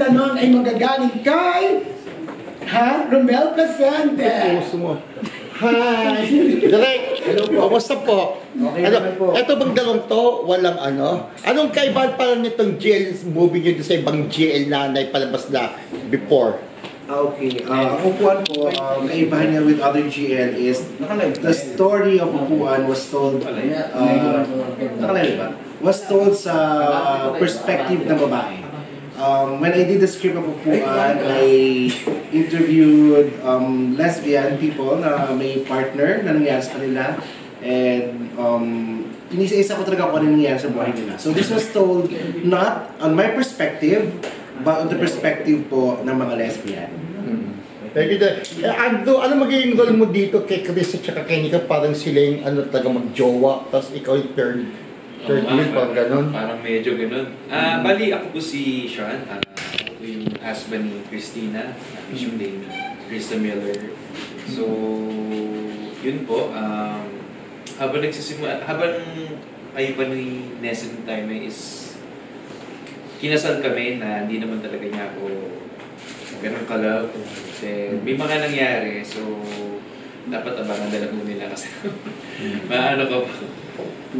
ganda nun ay magagaling kay Romel Placente. Puso mo. Hi! Direk, kamusta po? Okay naman po. Ito bang dalawang to, walang ano? Anong kaibahan pala nitong GL movie nyo sa ibang GL na naipalabas na before? Okay, ang Upuan po, kaibahan niya with other GL is the story of Upuan was told was told sa perspective ng babae. When I did the script of Upuan, I interviewed lesbian people na may partner na nangyari sa kanila, and inisa-isa ko talaga kung ano nangyari sa buhay nila. So this was told not on my perspective, but on the perspective po ng mga lesbian. Thank you. Ano magiging role mo dito kay Chris at saka kay Nika? Parang sila yung ano talaga mag-jowa, tapos ikaw yung third wheel, parang gano'n? Parang medyo gano'n. Bali, ako po si Sean. Ako po yung husband ni Christina. Yung name, Krista Miller. So, yun po. Habang kayo pa ni Nessun time is kinasal kami na hindi naman talaga niya ako ganun ka-love. May mga nangyari, so dapat abangan dala po nila kasi maano ka pa.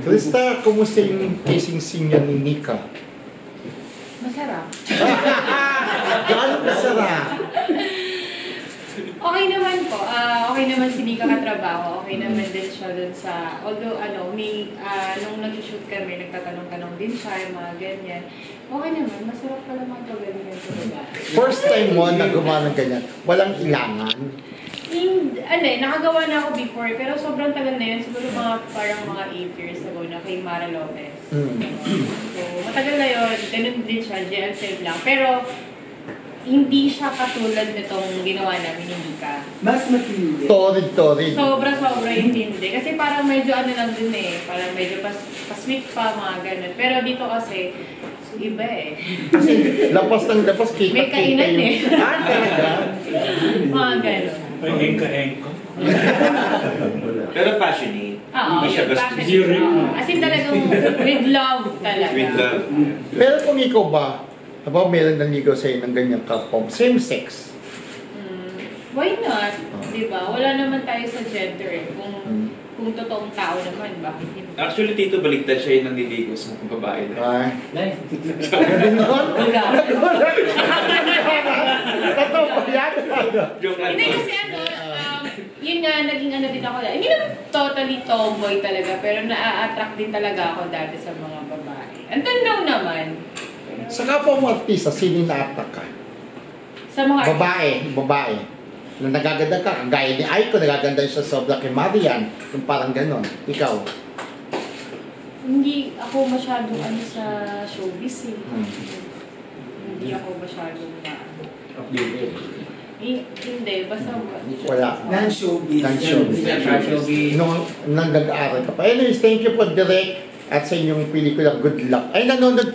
Krista, kumusta yung kissing scene niya ni Nika? Masarap. Gaano masarap? Okay naman po. Okay naman si Nika katrabaho. Okay naman din siya dun sa... Although, nung nag-shoot kami, nagtatanong-tanong din siya, yung mga ganyan. Okay naman. Masarap pala mga pagalingan sa babae. First time mo na gumawa ng ganyan, walang ilangan? Nakagawa na ako before, pero sobrang tagal na yun. Siguro parang mga 8 years ago na kay Mara Lopez. So, matagal na yun. Ganun din siya, GL save lang. Pero, hindi siya katulad nitong ginawa namin ni Nika. Mas matindi. Torrid. Sobra yung hindi. Kasi parang medyo lang din eh. Parang medyo pa-sweet pa, mga ganun. Pero dito kasi, iba eh. Kasi lapas ng lapas, kita. May kainan eh. Talaga? Mga ganun. Engka-engka. Pero passionate. Oo, Hindi siya basta. as in talagang with love talaga. With love. Pero kung ikaw ba, meron naligaw sa'yo ng ganyang kapom, same sex? Why not? Diba? Wala naman tayo sa gender eh. Kung totoong tao naman, bakit hindi? Actually, Tito, baliktad siya yung nanliligo sa mga babae. Ay. Ganon? Totoo ba yan? Joke lang. Hindi kasi yun nga, naging din ako. Hindi naman totally tomboy talaga, pero na-attract din talaga ako dati sa mga babae. Until now naman. Sa kapwa mo artista, sino na-attack ka? Sa mga Babae. Na nagaganda ka, kagaya ni Aiko, nagaganda siya sobra kay Marian, yung parang ganon. Ikaw? Hindi ako masyadong sa showbiz eh. Hindi ako masyadong hindi, basta wala. Non-showbiz. Non-showbiz. Nung nag-aaral ka pa. Anyways, thank you po, Direk, at sa inyong pelikula, good luck. Ay, nanonood